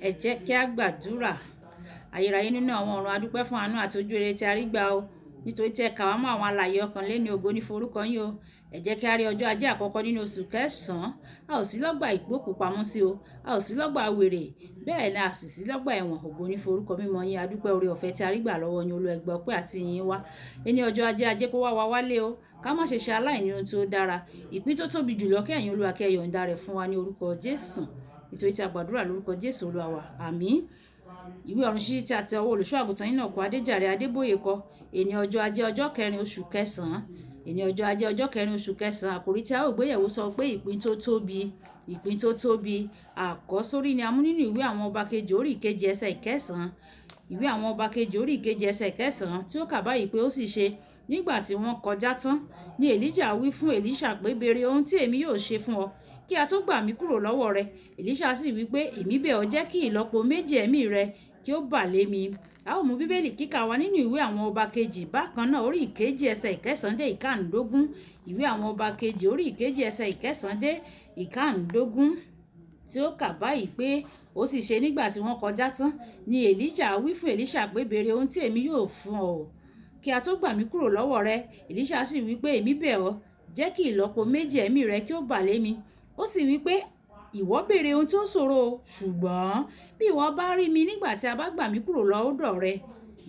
Ẹ jẹ́ kí a gbàdúrà. Ayérayé nínú àwọn ọ̀run, a dúpẹ́ fún àánú àti ojú rere tí a rí gbà o, nítorí tí ẹ kà wá mọ́ àwọn alààyè ọkàn léni, ògo ní forúkọ yín o. Ẹ jẹ́ kí a rí ọjọ́ ajé àkọ́kọ́ nínú oṣù kẹsàn-án. A ò sí lọ́gbà ìgbókùpamọ́sí o, a ò sí lọ́gbà wèrè, bẹ́ẹ̀ ni a sì sí lọ́gbà ẹ̀wọ̀n. Ògo ní forúkọ mímọ́ yín. A dúpẹ́ oore ọ̀fẹ́ tí a rí gbà lọ́wọ́ yín, Olúwa ẹ gbà ọpẹ́ àti ìyìn wa. Ẹni ọjọ́ ajé kó wá wa wálé o, ká má ṣe ṣe aláìní ohun tí ó dára. Ìpín tó tóbi jùlọ kí ẹ̀yin Olúwa kí ẹ yọ̀ǹda rẹ̀ fún wa ní orúkọ Jésù. Nítorí tí a gbàdúrà lórúkọ Jésù Olúwa wa. Àmín. Ìwé ọ̀run ṣíṣí tí a tẹ ọwọ́ olùṣọ́ àgùntàn Enoch Adeboye kọ. Èní ọjọ́ ajé ọjọ́ kẹrin oṣù kẹsàn-án. Èní ọjọ́ ajé ọjọ́ kẹrin oṣù kẹsàn-án. Àkòrí tí a ó gbéyẹ̀wò sọ pé ìpín tó tóbi. Ìpín tó tóbi. Àkọ́sórí ni a mú nínú ìwé àwọn ọba kejì orí ìkejì ẹsẹ̀ ìkẹsàn-án. Ìwé àwọn ọba kejì orí ìkejì ẹsẹ̀ ìkẹsàn-án tí ó kà báyìí pé ó sì ṣe nígbà tí wọ́n kọjá tán ni Èlíjà wí fún Èlíṣà pé béèrè ohun tí èmi yóò ṣe fún ọ kí a tó gbà mí kúrò lọ́wọ́ rẹ. Èlíṣà sì wí pé èmi bẹ̀ ọ́ jẹ́ kí ìlọ́po méjì ẹ̀mí rẹ kí ó bà lé mi. A ó mú bíbélì kíkà wa nínú ìwé àwọn ọba kejì bákan náà orí ìkejì ẹsẹ̀ ìkẹsàn-án dé ìkáǹdógún. Ìwé àwọn ọba kejì orí ìkejì ẹsẹ̀ ìkẹsàn-án dé ìkáǹdógún tí ó kà báyìí pé ó sì ṣe nígbà tí wọ́n kọjá tán ni Èlíjà wí fún Èlíṣà pé béèrè ohun tí èmi yóò fún ọ kí a tó gbà mí kúrò lọ́wọ́ rẹ. Èlíṣà sì wí pé èmi bẹ̀ ọ́ jẹ́ kí ìlọ́po méjì ẹ̀mí rẹ kí ó bà lé mi. Ó sì wí pé ìwọ béèrè ohun tí ó ṣòro, ṣùgbọ́n bí ìwọ bá rí mi nígbà tí a bá gbà mí kúrò lọ́dọ̀ rẹ,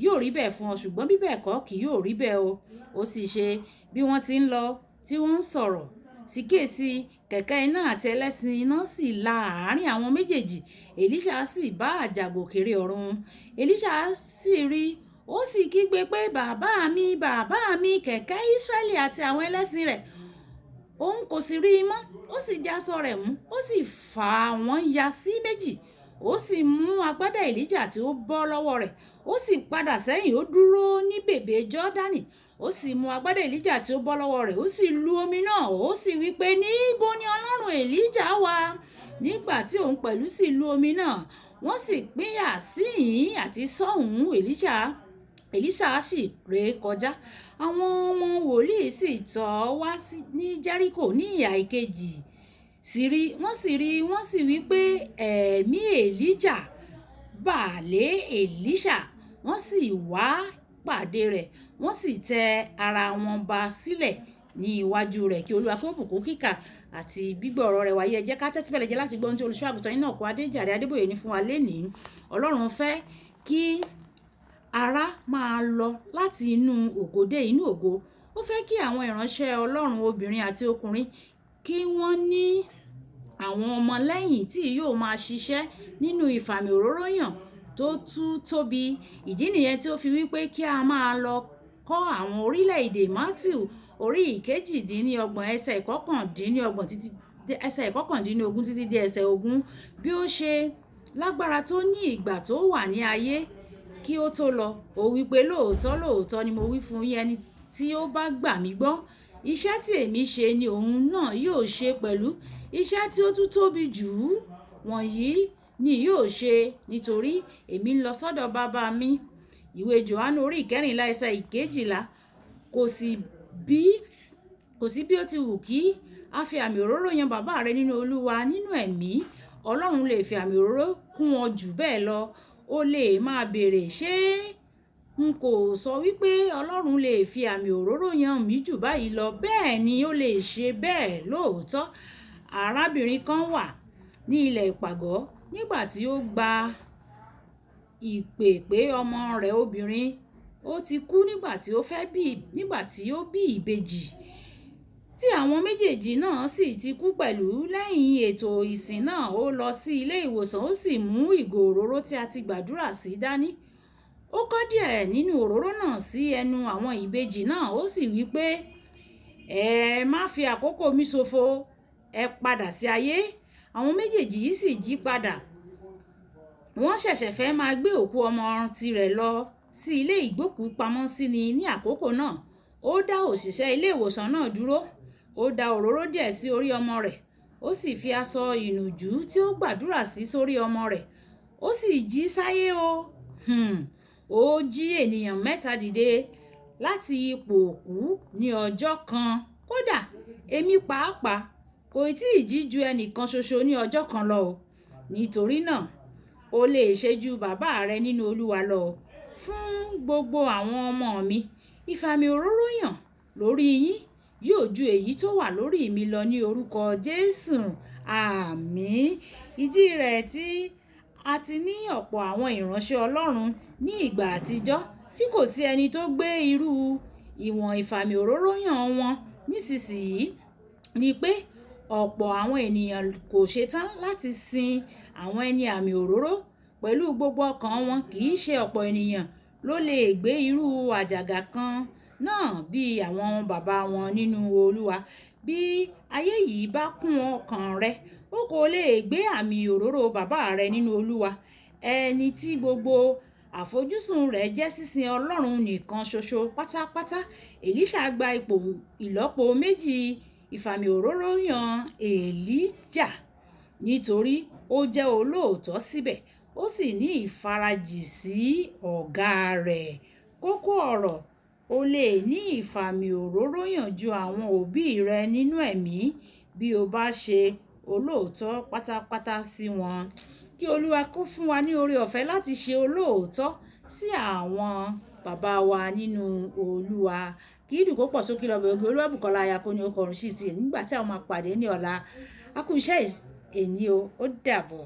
yóò rí bẹ́ẹ̀ fún ọ, ṣùgbọ́n bí bẹ́ẹ̀ kọ́ kì yóò rí bẹ́ẹ̀ o. Ó sì ṣe bí wọ́n ti ń lọ tí wọ́n ń sọ̀rọ̀ sí kíyèsí kẹ̀kẹ́ iná àti ẹlẹ́ṣin iná sì la àárín àwọn méjèèjì. Èlíṣà sì bá àjàgòkèrè ọ̀run. Èlíṣà sì rí, ó sì kígbe pé bàbá mi, kẹ̀kẹ́ Ísírẹ́lì àti àwọn ẹlẹ́ṣin rẹ̀. Òun kò sì rí i mọ́. Ó sì já aṣọ rẹ̀ mú, ó sì fà wọ́n ya sí méjì. Ó sì mú agbádá Èlíjà tí ó bọ́ lọ́wọ́ rẹ̀, ó sì padà sẹ́yìn, ó dúró ní bèbè Jọ́dánì. Ó sì mú agbádá Èlíjà tí ó bọ́ lọ́wọ́ rẹ̀, ó sì lu omi náà. Ó sì wí pé níbo ni Ọlọ́run Èlíjà wà? Nígbà tí òun pẹ̀lú sì lu omi náà, wọ́n sì pínyà síhìn àti sọ́hùn. Èlíṣà sì ré kọjá. Àwọn ọmọ wòlíì sì tọ̀ wá ní Jẹ́ríkò ní ìhà ìkejì. Wọ́n sì wí pé ẹ̀mí Èlíjà bà lé Èlíṣà. Wọ́n sì wá pàdé rẹ̀, wọ́n sì tẹ ara wọn ba sílẹ̀ ní iwájú rẹ̀. Kí Olúwa kó bùkún kíkà àti gbígbọ́ ọ̀rọ̀ rẹ̀ wáyé. Ẹ jẹ́ ká tẹ́tí bẹ̀lẹ̀ jẹ́ láti gbọ́ ohun tí olùṣọ́ àgùntàn Enoch Adeboye ní fún wa lénìí. Ọlọ́run fẹ́ kí ara máa lọ láti inú ògo dé inú ògo. Ó fẹ́ kí àwọn ìránṣẹ́ Ọlọ́run obìnrin àti ọkùnrin kí wọ́n ní àwọn ọmọ lẹ́yìn tí yóò máa ṣiṣẹ́ nínú ìfàmì òróró yàn tó tóbi. Ìdí nìyẹn tí ó fi wípé kí a máa lọ kọ́ àwọn orílẹ̀-èdè. Mátíù orí ìkejìdínlọ́gbọ̀n ẹsẹ̀ ìkọkàndínlógún títí dé ẹsẹ̀ ogún. Bí ó ṣe lágbára tó ní ìgbà tó wà ní ayé kí ó tó lọ, ó wípé lóòótọ́ ni mo wí fún yín, ẹni tí ó bá gbà mí gbọ́, iṣẹ́ tí èmi ṣe ni òun náà yóò ṣe pẹ̀lú. Iṣẹ́ tí ó tún tóbi jù wọ̀nyí ni yóò ṣe, nítorí èmi ń lọ sọ́dọ̀ bàbá mi. Ìwé Jòhánù orí ìkẹrìnlá ẹsẹ̀ ìkejìlá. Kò sí bí ó ti wù kí a fi àmì òróró yan bàbá rẹ nínú Olúwa nínú ẹ̀mí, Ọlọ́run lè fi àmì òróró kún wọn jù bẹ́ẹ̀ lọ. Ó lè máa béèrè, ṣé n kò sọ wípé Ọlọ́run lè fi àmì òróró yan mí jù báyìí lọ? Bẹ́ẹ̀ ni ó lè ṣe bẹ́ẹ̀ lóòótọ́. Arábìnrin kan wà ní ilẹ̀ ìpàgọ́ nígbà tí ó gba ìpè pé ọmọ rẹ̀ obìnrin ó ti kú nígbà tí ó bí ìbejì, tí àwọn méjèèjì náà sì ti kú pẹ̀lú. Lẹ́yìn ètò ìsìn náà, ó lọ sí ilé ìwòsàn, ó sì mú ìgò òróró tí a ti gbàdúrà sí dání. Ó kọ́ díẹ̀ nínú òróró náà sí ẹnu àwọn ìbejì náà. Ó sì wí pé ẹ má fi àkókò mi ṣòfò, ẹ padà sí ayé. Àwọn méjèèjì yìí sì jí padà. Wọ́n ṣẹ̀ṣẹ̀ fẹ́ máa gbé òkú ọmọ tirẹ̀ lọ sí ilé ìgbókùúpamọ́sí ní àkókò náà. Ó dá òṣìṣẹ́ ilé ìwòsàn náà dúró. Ó da òróró díẹ̀ sí orí ọmọ rẹ̀. Ó sì fi aṣọ ìnùjú tí ó gbàdúrà sí sórí ọmọ rẹ̀. Ó sì jí sáyé o. Ó jí ènìyàn 3 dìde láti ipò òkú ní ọjọ́ kan. Kódà èmi pàápàá kò tí ì jí ju ẹnìkan ṣoṣo ní ọjọ́ kan lọ o. Nítorí náà o lè ṣe ju bàbá rẹ nínú Olúwa lọ. Fún gbogbo àwọn ọmọ mi, ìfàmì òróró yàn lórí yín yóò ju èyí tó wà lórí mi lọ ní orúkọ Jésù. Àmín. Ìdí rẹ̀ tí a ti ní ọ̀pọ̀ àwọn ìránṣẹ́ Ọlọ́run ní ìgbà àtijọ́ tí kò sí ẹni tó gbé irú ìwọ̀n ìfàmì òróró yàn wọn nísinsìnyí ni pé ọ̀pọ̀ àwọn ènìyàn kò ṣetán láti sin àwọn ẹni àmì òróró pẹ̀lú gbogbo ọkàn wọn. Kì í ṣe ọ̀pọ̀ ènìyàn ló lè gbé irú àjàgà kan náà bí àwọn bàbá wọn nínú Olúwa. Bí ayé yìí bá kún ọkàn rẹ, o kò lè gbé àmì òróró bàbá rẹ nínú Olúwa, ẹni tí gbogbo àfojúsùn rẹ̀ jẹ́ sísin Ọlọ́run nìkan ṣoṣo pátápátá. Èlíṣà gba ipò ìlọ́po méjì ìfàmì òróró yàn Èlíjà nítorí ó jẹ́ olóòótọ́ síbẹ̀, ó sì ní ìfarajì sí ọ̀gá rẹ̀. Kókó ọ̀rọ̀: o lè ní ìfàmì òróró yàn ju àwọn òbí rẹ nínú ẹ̀mí bí o bá ṣe olóòótọ́ pátápátá sí wọn. Kí Olúwa kó fún wa ní oore ọ̀fẹ́ láti ṣe olóòótọ́ sí àwọn bàbá wa nínú Olúwa. Kí ìdùn kó pọ̀ sókè lọ́bẹ̀ ògo Olúwabùkọ́lá aya kó ní ó kọrùn sí ti nígbà tí àwọn máa pàdé ní ọ̀la. A kú iṣẹ́ èní o, ó dàbọ̀.